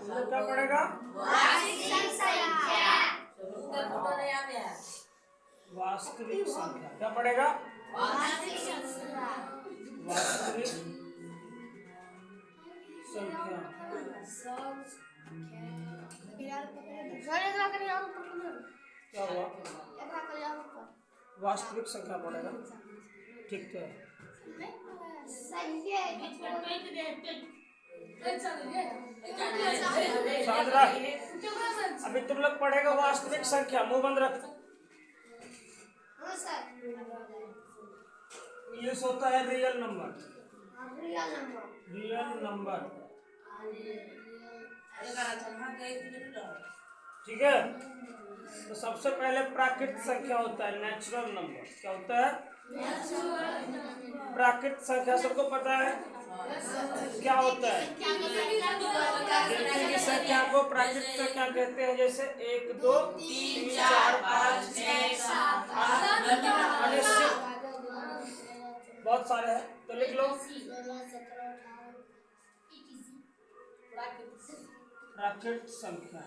तो क्या पड़ेगा? वास्तविक संख्या। क्या पड़ेगा? वास्तविक संख्या। क्या हुआ? वास्तविक संख्या पड़ेगा। ठीक है। अभी तुम लोग पढ़ेगा वास्तविक संख्या। मुंह बंद रख। ये होता है रियल नंबर। Real number. ठीक है। तो सबसे पहले प्राकृत संख्या होता है नेचुरल नंबर। क्या होता है? प्राकृत संख्या सबको पता है क्या होता है? गिनती की संख्या को प्राकृत संख्या कहते हैं। जैसे 1 2 3 4 5 6 7 8 अनिश्चित बहुत सारे हैं। तो लिख लो प्राकृत संख्या।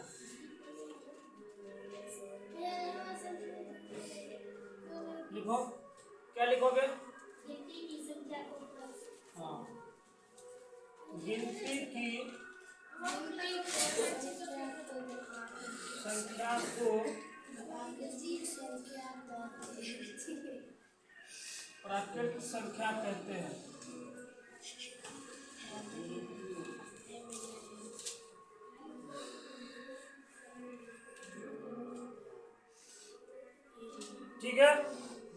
लिखो। क्या लिखोगे? हाँ, गिनती की संख्या को प्राकृत संख्या कहते हैं। ठीक है।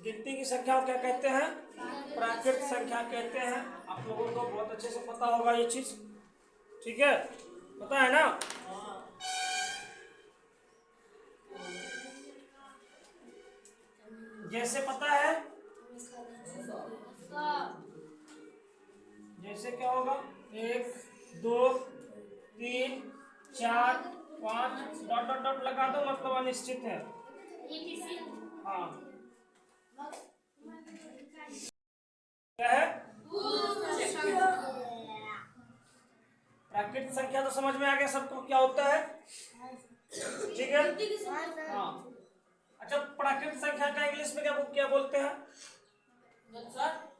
गिनती की संख्या को क्या कहते हैं? प्राकृत संख्या कहते हैं। आप लोगों को बहुत अच्छे से पता होगा ये चीज। ठीक है, पता है ना? जैसे पता है, जैसे क्या होगा? 1 2 3 4 5 डॉट डॉट डॉट लगा दो, मतलब अनिश्चित है। हाँ, क्या है? प्राकृत संख्या तो समझ में आ गया सबको क्या होता है? ठीक है। हाँ, अच्छा, प्राकृत संख्या का इंग्लिश में क्या बोलते हैं?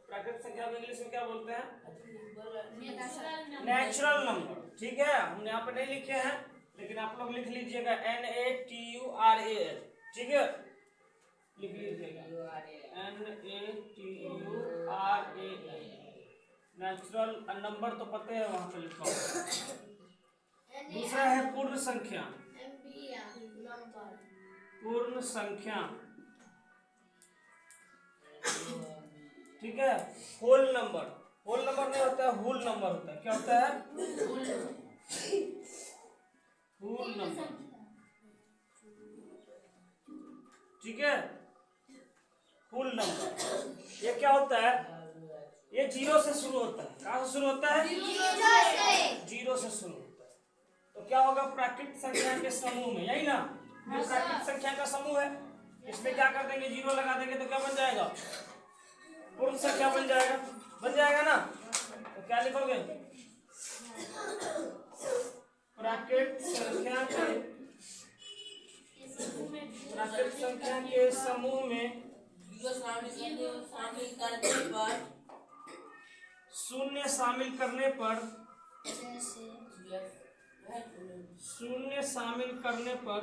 प्राकृत संख्या को इंग्लिश में क्या बोलते हैं? Natural number. ठीक है, हमने यहाँ पे नहीं लिखे हैं, लेकिन आप लोग लिख लीजिएगा NATURAL। ठीक है, लिख लीजिएगा NATURAL। नेचुरल नंबर तो पता है, वहां पे लिखा होगा। दूसरा है पूर्ण संख्या। पूर्ण संख्या। ठीक है, होल नंबर। होल नंबर नहीं होता है, होल नंबर होता है। क्या होता है? Whole number. ठीक है, होल नंबर। ये क्या होता है? ये 0 से शुरू होता है। कहाँ से शुरू होता है? 0 से शुरू होता है। तो क्या होगा? प्राकृत संख्या के समूह में, यही ना? ये प्राकृत संख्या का समूह है। इसमें क्या कर देंगे? 0 लगा देंगे तो क्या बन जाएगा? पूर्ण संख्या बन जाएगा। बन जाएगा ना? तो क्या लिखोगे? प्राकृत संख्या के समूह में शून्य शामिल करने पर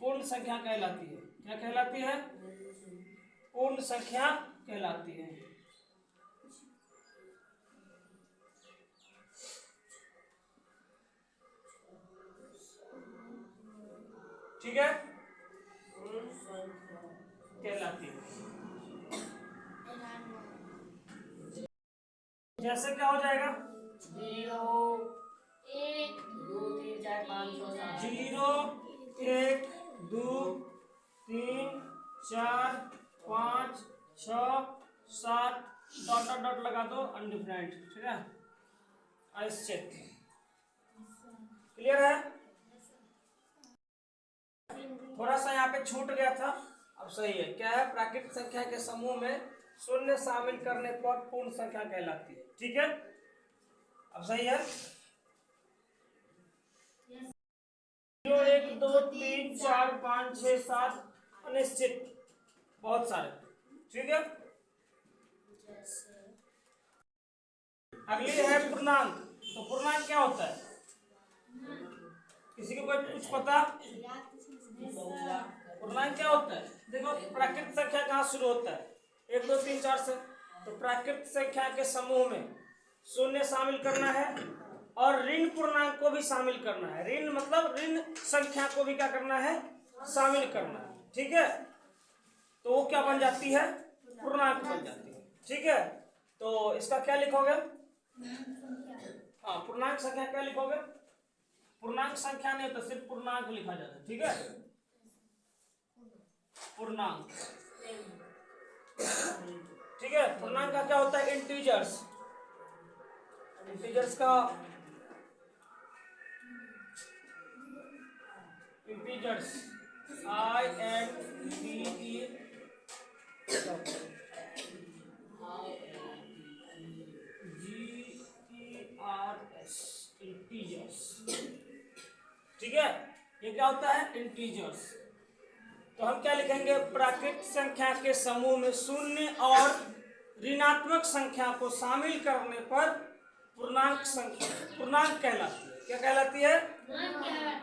पूर्ण संख्या कहलाती है। क्या कहलाती है? पूर्ण संख्या कहलाती है। ठीक है, कहलाती है। जैसे क्या हो जाएगा? 0 1 2 3 4 5 6 7 0 1 2 3 4 5 6 7 डॉट डॉट डॉट लगा दो, अनडिफाइंड। ठीक है, अनिश्चित। क्लियर है? थोड़ा सा यहाँ पे छूट गया था, अब सही है। क्या है? प्राकृत संख्या के समूह में शून्य शामिल करने पर पूर्ण संख्या कहलाती है। ठीक है, अब सही है। 0 1 2 3 4 5 6 7 अनिश्चित, बहुत सारे। ठीक है, अगली है पूर्णांक। तो पूर्णांक क्या होता है, किसी को कोई कुछ पता? पूर्णांक क्या होता है? देखो, प्राकृत संख्या कहाँ शुरू होता है? 1 2 3 4 से। तो प्राकृत संख्या के समूह में शून्य शामिल करना है और ऋण पूर्णांक को भी शामिल करना है। ऋण मतलब ऋण संख्या को भी क्या करना है? शामिल करना है। ठीक है, तो वो क्या बन जाती है? पूर्णांक बन जाती है। ठीक है, तो इसका क्या लिखोगे? हाँ, पूर्णांक संख्या क्या लिखोगे? पूर्णांक संख्या नहीं तो सिर्फ पूर्णांक लिखा जाता है। ठीक है, पूर्णांक। ठीक है, पूर्णांक का क्या होता है? इंटीजर्स। इंटीजर्स का इंटीजर्स INTEGERS, इंटीजर्स। ठीक है, ये क्या होता है? इंटीजर्स। तो हम क्या लिखेंगे? प्राकृत संख्या के समूह में शून्य और ऋणात्मक संख्या को शामिल करने पर पूर्णांक संख्या पूर्णांक कहलाती है। क्या कहलाती है?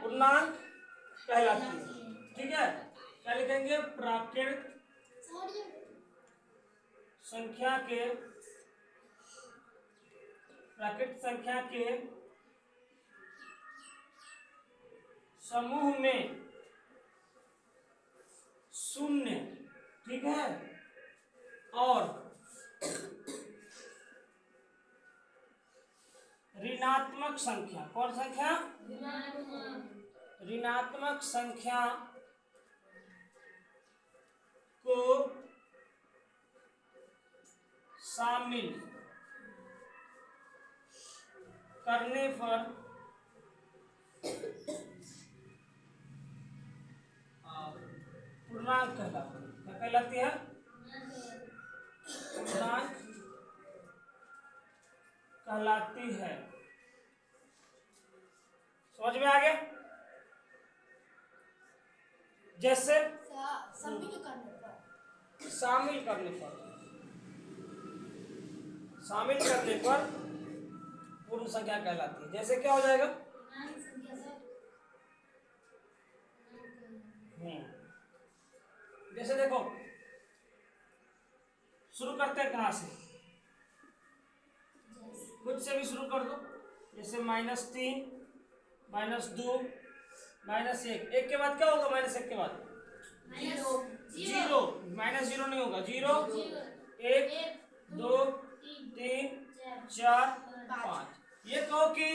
पूर्णांक कहलाती है। ठीक है, क्या लिखेंगे? प्राकृत संख्या के समूह में शून्य, ठीक है, और ऋणात्मक संख्या, कौन संख्या? ऋणात्मक संख्या को शामिल करने पर पूर्णांक कहलाती है। क्या कहलाती है? पूर्णांक कहलाती है। समझ में आ गया? जैसे शामिल करने पर पूर्ण संख्या कहलाती है। जैसे क्या हो जाएगा? जैसे देखो, शुरू करते हैं कहां से? कुछ से भी शुरू कर दो। जैसे -3 -2 -1। एक के बाद क्या होगा? -1 के बाद जीरो। -0 नहीं होगा। 0 1 2 3 4 5। ये कहो कि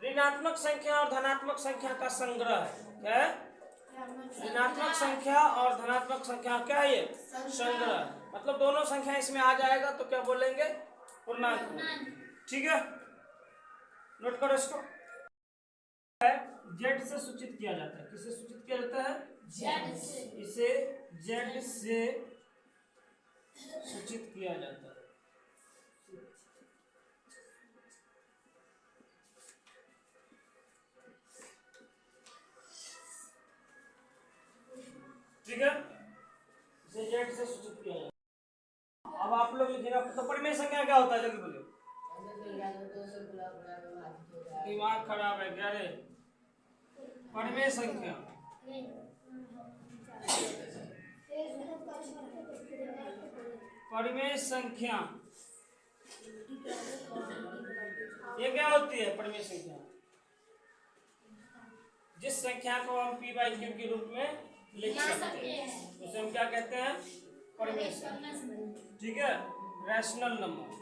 ऋणात्मक संख्या और धनात्मक संख्या का संग्रह है। क्या है? ऋणात्मक संख्या और धनात्मक संख्या क्या है? ये संग्रह। मतलब दोनों संख्या इसमें आ जाएगा तो क्या बोलेंगे? पूर्णांक। ठीक है, नोट करो इसको। जेड से सूचित किया जाता है। किससे सूचित किया जाता है? जेड से। इसे जेड से सूचित किया जाता है। ठीक है, इसे जेड से सूचित किया जाता है। अब आप लोग लिखिएगा तो परिमेय संख्या क्या होता है? जल्दी बोलिए। दिमाग खराब है क्या रे? परिमेय संख्या ये क्या होती है? परिमेय संख्या जिस संख्या को हम p/q के रूप में लिख सकते हैं उसे हम क्या कहते हैं? परिमेय संख्या। ठीक है, रैशनल नंबर।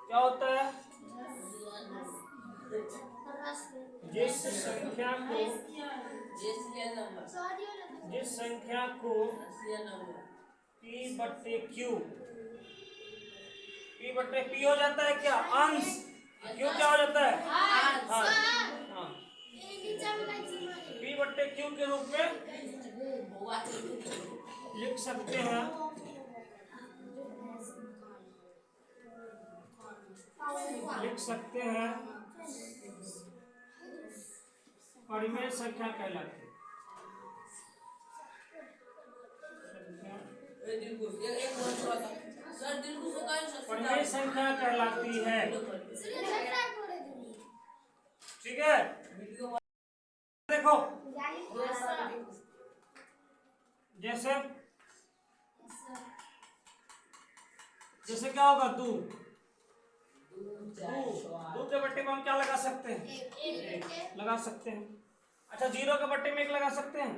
क्या होता है? जिस संख्या को p/q हो जाता है क्या? अंश। क्यू क्या हो जाता है? हाँ हाँ, पी बट्टे क्यू के रूप में लिख सकते हैं। लिख सकते हैं, परिमेय संख्या कहलाती है। परिमेय संख्या कहलाती है। ठीक है, देखो जैसे जैसे क्या होगा, दो के बट्टे में हम क्या लगा सकते हैं? लगा सकते हैं। अच्छा, जीरो के बट्टे में एक लगा सकते हैं?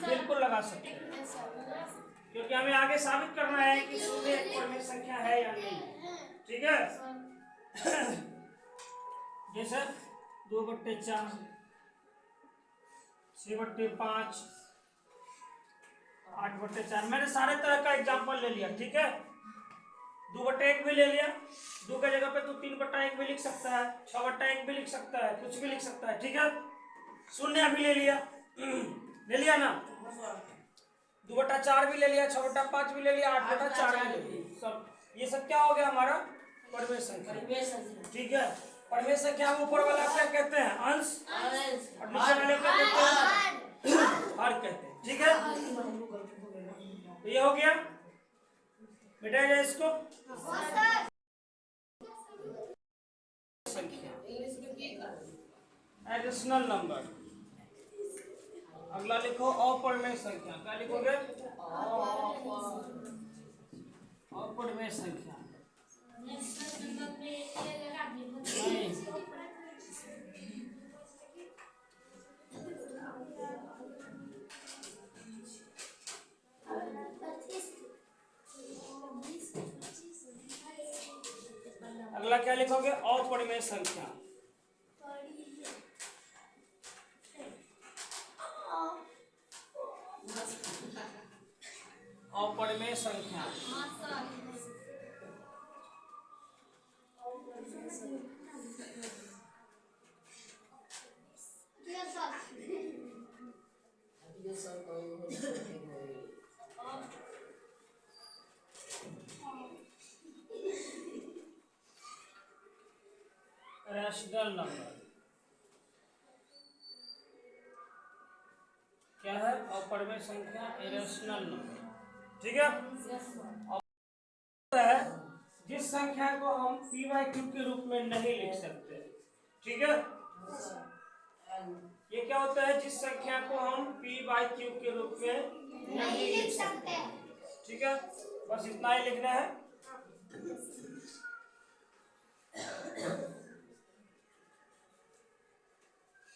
बिल्कुल लगा सकते हैं, क्योंकि हमें आगे साबित करना है कि शून्य एक परिमेय संख्या है या नहीं। ठीक है, जैसे 2/4, 6/5, 8/4। मैंने सारे तरह का एग्जाम्पल ले लिया। ठीक है, 2/1 भी ले लिया। 2 के जगह पे तू 3/1 भी लिख सकता है, 6/1 भी लिख सकता है, कुछ भी लिख सकता है। ठीक है, शून्य भी ले लिया, ले लिया ना। 2/4 भी ले लिया, 6/5 भी ले लिया, 8/4 भी ले लिया। सब ये सब क्या हो गया हमारा? परिमेय संख्या। ठीक है, परिमेय संख्या में ऊपर वाला क्या कहते हैं? अंश। और नीचे वाले क्या कहते हैं? हर कहते हैं। ठीक है, तो ये हो गया, मिटाया जाए इसको। संख्या एडिशनल नंबर। अगला लिखो अपरिमेय संख्या। क्या लिखोगे? अपरिमेय संख्या। अगला क्या लिखोगे? अपरिमेय संख्या। अपरिमेय संख्या। रैशनल नंबर क्या है? अपरिमेय संख्या, इरेशनल नंबर। ठीक है, जिस संख्या को हम p/q के रूप में नहीं लिख सकते। ठीक है, ये क्या होता है? जिस संख्या को हम p/q के रूप में नहीं लिख सकते। ठीक है, बस इतना ही लिखना है।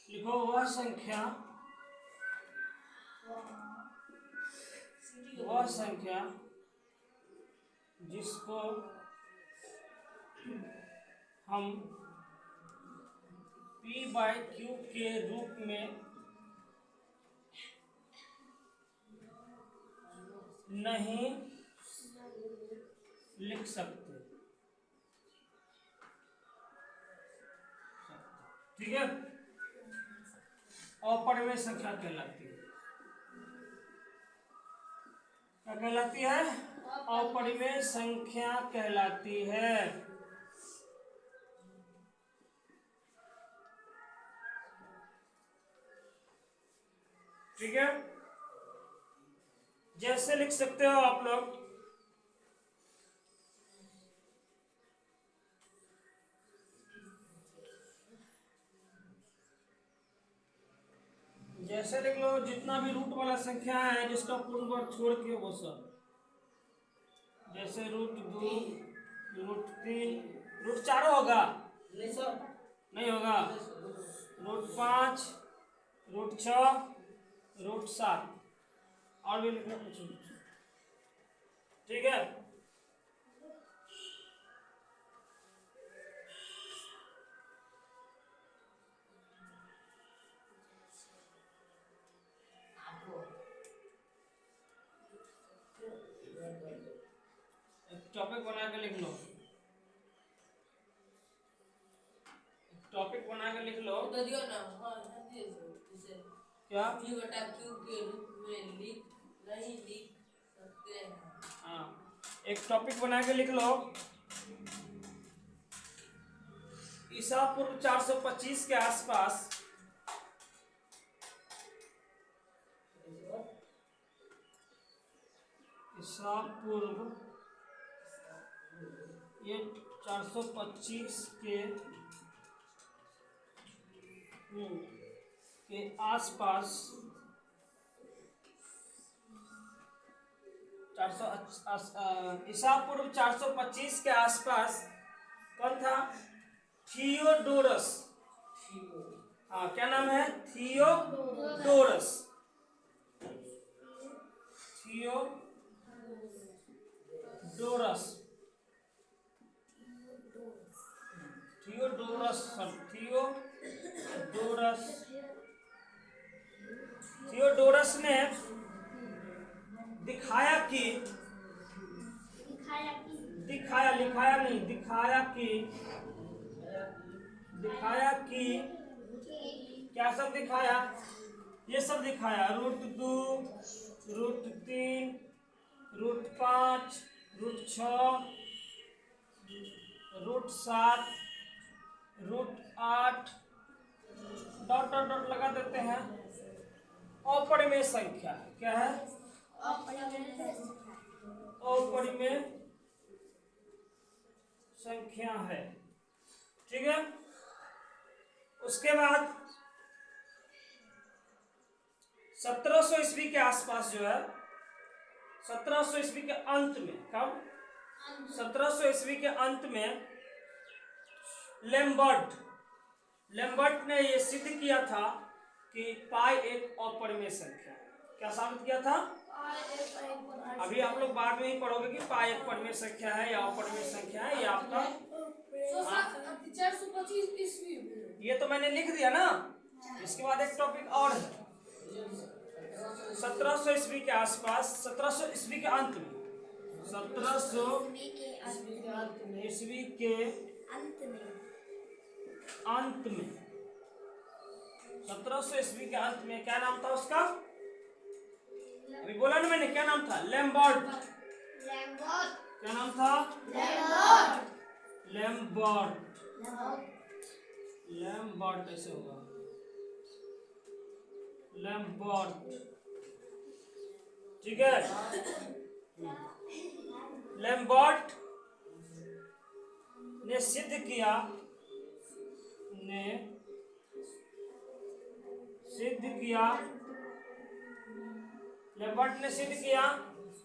लिखो वह संख्या जिसको हम p/q के रूप में नहीं लिख सकते। ठीक है, अपरिमेय संख्या कहलाती है। क्या कहलाती है? अपरिमेय संख्या कहलाती है। ठीक है, जैसे लिख सकते हो आप लोग, जैसे लिख लो, जितना भी रूट वाला संख्या है जिसका पूर्ण वर्ग छोड़ के वो सब, जैसे √2, √3, √4 होगा? नहीं होगा। √5, √6, √7 और भी लिखना कुछ। ठीक है, टॉपिक बना के लिख लो। क्या V/Q के रूप में नहीं लिख सकते हैं। हाँ, एक टॉपिक बना के लिख लो। ईसा पूर्व 425 के आसपास ईसा पूर्व ये 425 के आसपास 400 ईसा पूर्व 425 के आसपास कौन था? थियोडोरस। हाँ, क्या नाम है? थियोडोरस। थियोडोरस थियोडोरस ने दिखाया कि क्या सब दिखाया? ये सब दिखाया, √2, √3, √5, √6, √7, √8 डॉट डॉट डॉट लगा देते हैं। अपरिमेय संख्या क्या है? अपरिमेय संख्या है। ठीक है। उसके बाद 1700 ईस्वी के आसपास जो है, 1700 ईस्वी के अंत में, कब? 1700 ईस्वी के अंत में लेम्बर्ट ने यह सिद्ध किया था कि पाई एक अपरिमेय संख्या है। क्या साबित किया था? अभी आप लोग बाद में ही पढ़ोगे कि पाई एक परिमेय संख्या है या अपरिमेय संख्या है। ये आपका 425 ईस्वी। ये तो मैंने लिख दिया ना। इसके बाद एक टॉपिक और है। 1700 ईस्वी के आसपास, 1700 ईस्वी के अंत में, 1700 ईस्वी के अंत में 1700 ईस्वी के अंत में क्या नाम था उसका? अभी बोला ना मैंने, क्या नाम था? लेम्बर्ट। क्या नाम था? लेम्बर्ट ऐसे होगा, लेम्बर्ट। ठीक है। लेम्बर्ट ने सिद्ध किया लेम्बर्ट ने सिद्ध किया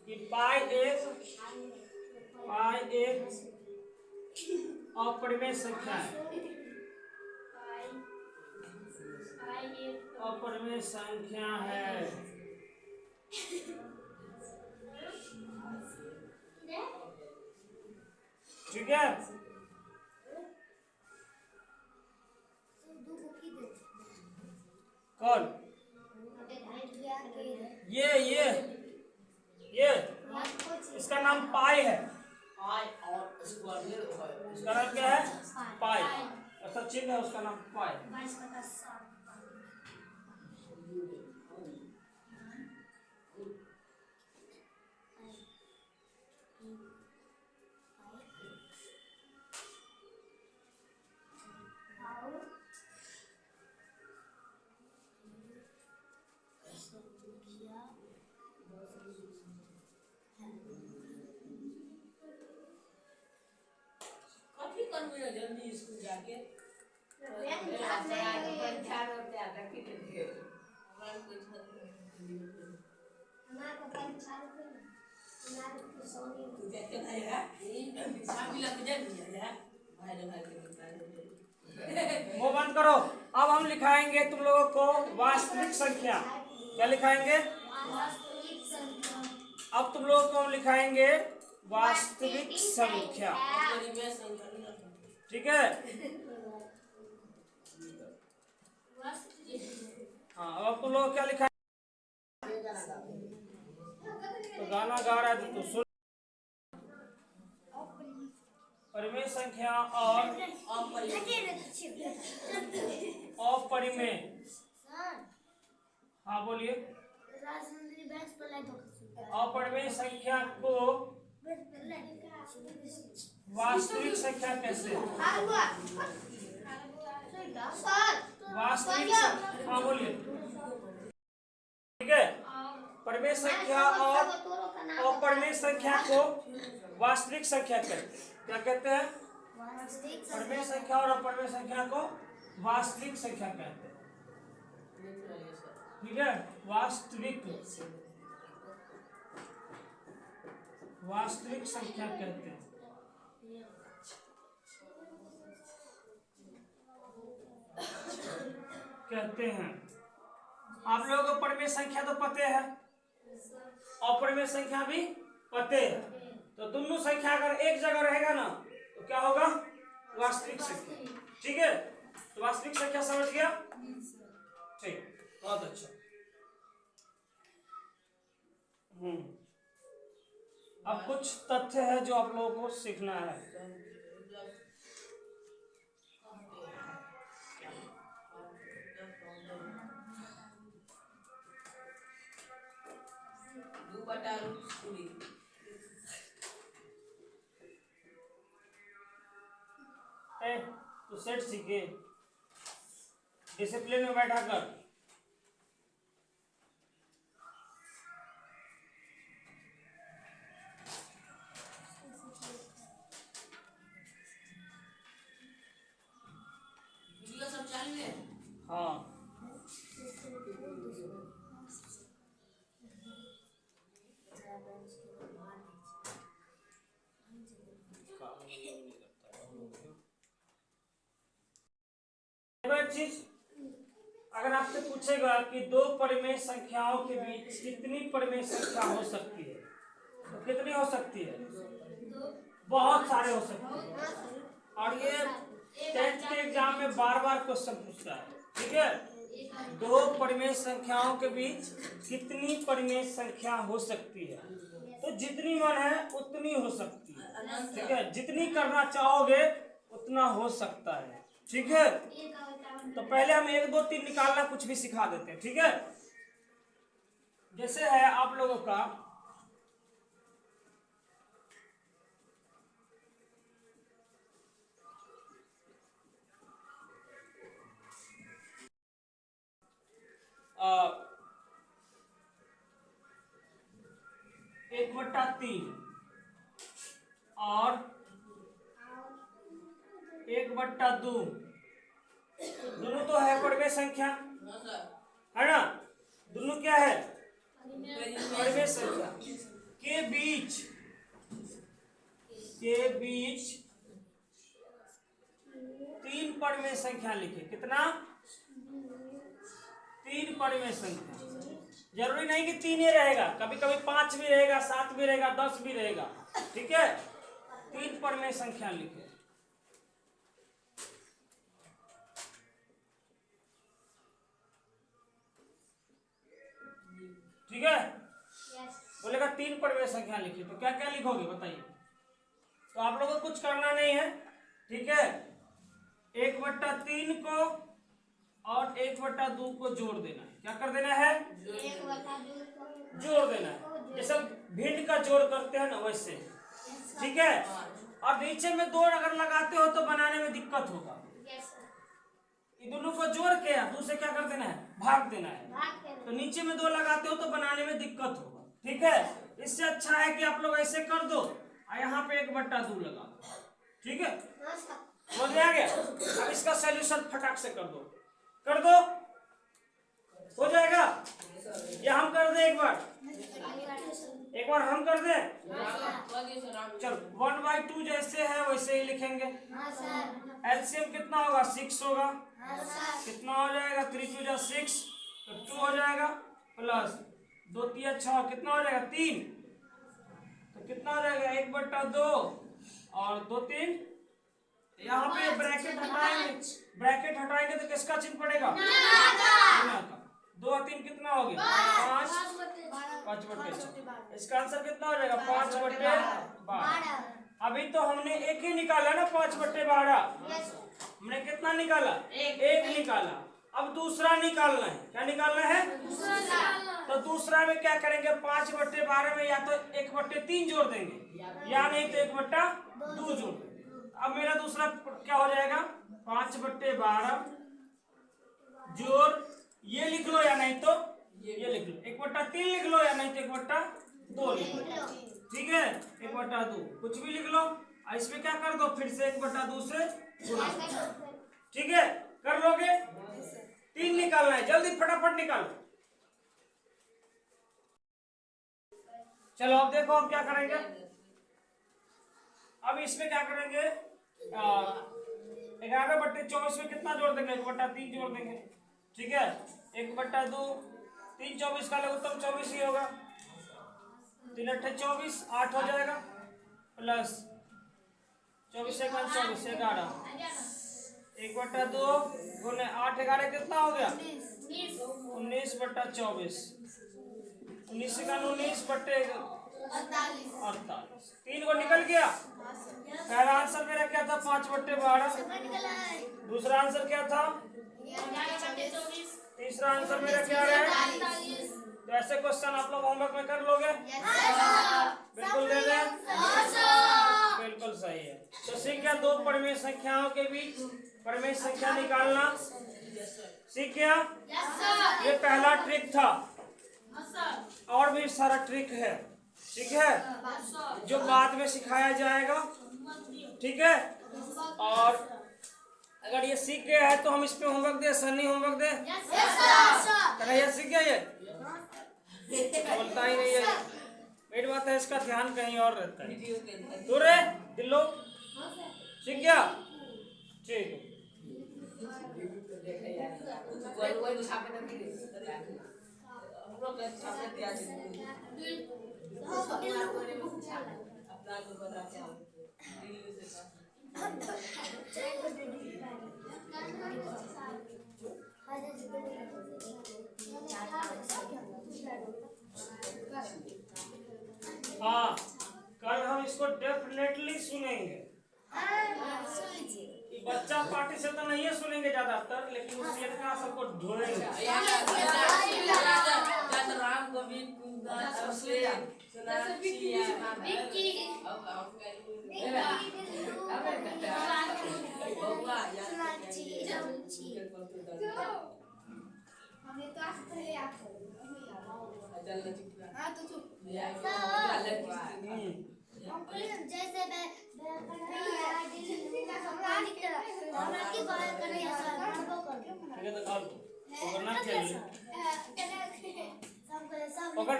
कि पाई एक अपरिमेय संख्या है। अपरिमेय संख्या है। ठीक है। कौन? ये इसका नाम पाई है। इसका नाम क्या है? पाई। अच्छा ठीक है, उसका नाम पाई। जल्दी स्कूल जाके मुंह बंद करो। अब हम लिखाएंगे तुम लोगों को वास्तविक संख्या। क्या लिखाएंगे? अब तुम लोगों को हम लिखाएंगे वास्तविक संख्या। ठीक है। हाँ, अब तुम लोग क्या लिखा? तो गाना गा रहा है तो सुन। परिमेय संख्या और अपरिमेय। हाँ बोलिए। अपरिमेय संख्या को वास्तविक संख्या कहते हैं। वास्तविक संख्या, हाँ बोलिए। ठीक है, परिमेय संख्या और अपरिमेय संख्या को वास्तविक संख्या कहते हैं। क्या कहते हैं? परिमेय संख्या और अपरिमेय संख्या को वास्तविक संख्या कहते हैं। ठीक है, वास्तविक संख्या कहते हैं। आप लोगों को परिमेय संख्या तो पते है, अपरिमेय संख्या भी पते है। तो दोनों संख्या अगर एक जगह रहेगा ना तो क्या होगा? वास्तविक संख्या। ठीक है, तो वास्तविक संख्या समझ गया? ठीक, बहुत अच्छा। अब कुछ तथ्य है जो आप लोगों को सीखना है। तो सेट सीखे, डिसिप्लिन में बैठा कर। हाँ, चीज अगर आपसे पूछेगा कि दो परिमेय संख्याओं के बीच कितनी परिमेय संख्या हो सकती है, तो कितनी हो सकती है? बहुत सारे हो सकते हैं। और ये 10th के एग्जाम में बार बार क्वेश्चन पूछता है। ठीक है, दो परिमेय संख्याओं के बीच कितनी परिमेय संख्या हो सकती है? तो जितनी मन है उतनी हो सकती है। ठीक है, जितनी करना चाहोगे उतना हो सकता है। ठीक है, तो पहले हम 1 2 3 निकालना कुछ भी सिखा देते हैं। ठीक है, जैसे है आप लोगों का एक बट्टा 3 और 1/2 दोनों तो है परिमेय संख्या, है ना? दोनों क्या है? परिमेय संख्या। के बीच 3 परिमेय संख्या लिखे। कितना? 3 परिमेय संख्या। जरूरी नहीं कि 3 ही रहेगा, कभी कभी 5 भी रहेगा, 7 भी रहेगा, 10 भी रहेगा। ठीक है, 3 परिमेय संख्या लिखे। ठीक है, बोलेगा 3 परिमेय संख्या लिखी, तो क्या क्या लिखोगे बताइए? तो आप लोगों को कुछ करना नहीं है। ठीक है, 1/3 को और 1/2 को जोड़ देना है। क्या कर देना है? जोड़ देना है। जैसे भिन्न का जोड़ करते हैं ना वैसे। ठीक है, और नीचे में 2 अगर लगाते हो तो बनाने में दिक्कत होगा। इन दोनों को जोड़ के 2 से क्या कर देना है? भाग देना है। तो नीचे में 2 लगाते हो तो बनाने में दिक्कत होगा। ठीक है, इससे अच्छा है कि आप लोग ऐसे कर दो और यहाँ पे 1/2 लगा दो। ठीक है, समझ में आ गया? अब इसका सॉल्यूशन फटाक से कर दो। हो जाएगा? या हम कर दे? एक बार हम कर दे। चल 1/2 जैसे है वैसे ही लिखेंगे। एलसीएम कितना होगा? 6 होगा। कितना हो जाएगा? 3 2 6, तो 2 हो जाएगा, प्लस 2 3 6, कितना हो जाएगा? 3। तो कितना हो जाएगा? 1/2 और 2 3। यहाँ पे ब्रैकेट हटाएंगे तो किसका चिन्ह पड़ेगा? गुणा का। 2 और 3 कितना हो गया? 5/6। इसका आंसर कितना हो जाएगा? 5/12। अभी तो हमने एक ही निकाला ना, 5/12। हमने कितना निकाला? एक निकाला। अब दूसरा निकालना है। क्या निकालना है? तो दूसरा में क्या करेंगे? 5/12 में या तो 1/3 जोड़ देंगे या नहीं तो 1/2 जोड़ देंगे। अब मेरा दूसरा क्या हो जाएगा? 5/12 जोड़ ये लिख लो या नहीं तो ये लिख लो। 1/3 लिख लो या नहीं तो 1/2 लिख लो। ठीक है, 1/2 कुछ भी लिख लो। इसमें क्या कर दो? फिर से 1/2 से गुणा। ठीक है, कर लोगे? 3 निकालना है, जल्दी फटाफट निकालो। चलो अब देखो हम क्या करेंगे। अब इसमें क्या करेंगे? 11/24 में कितना जोड़ देंगे? 1/3 जोड़ देंगे। ठीक है, 1/2 3 24 का लघुत्तम 24 ही होगा। 3 8 24 8 हो जाएगा प्लस 24 1 24 11 1/2 गुने 8 11 कितना हो गया? 19/24 19 का 19/48 3 को निकल गया। पहला आंसर मेरा क्या था? 5/12। दूसरा आंसर क्या था? तीसरा आंसर मेरा क्या है? तो ऐसे क्वेश्चन आप लोग होमवर्क में कर लोगे? बिल्कुल दे दें। बिल्कुल सही है। तो सीख गया दो परिमेय संख्याओं के बीच परिमेय संख्या निकालना। सीख गया? ये पहला ट्रिक था। और भी सारा ट्रिक है, ठीक है, जो बाद में सिखाया जाएगा। ठीक है, और अगर ये सीख गया है तो हम इस पे होमवर्क दे? सनी होमवर्क दे? कन्हैया सीख गया? ये बोलता ही नहीं है। मेरी बात है, इसका ध्यान कहीं और रहता है। दूरे दिल्लो सीख गया? ठीक है। हाँ, कल हम इसको डेफिनेटली सुनेंगे। बच्चा पार्टी से तो नहीं सुनेंगे ज्यादातर, लेकिन उस का सबको ढूंढेंगे। राम गोविंद जैसे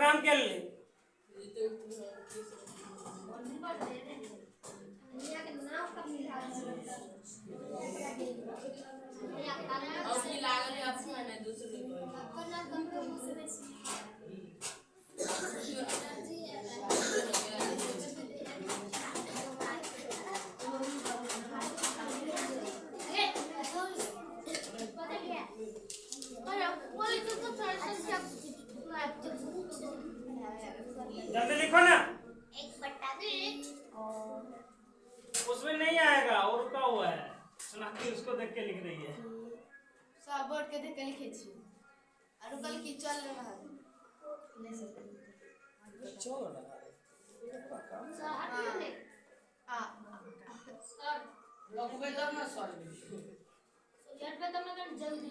नाम क्या ले? जल्दी लिखो ना। 1/3 उसमें नहीं आएगा, और रुका हुआ है। सुनाती उसको देख के लिख रही है। सब बोर्ड के देख के लिखे छी और कल की चल रहा है चल रहा है। हां सर लोग पे दम ना सर यार पे तुमने जल्दी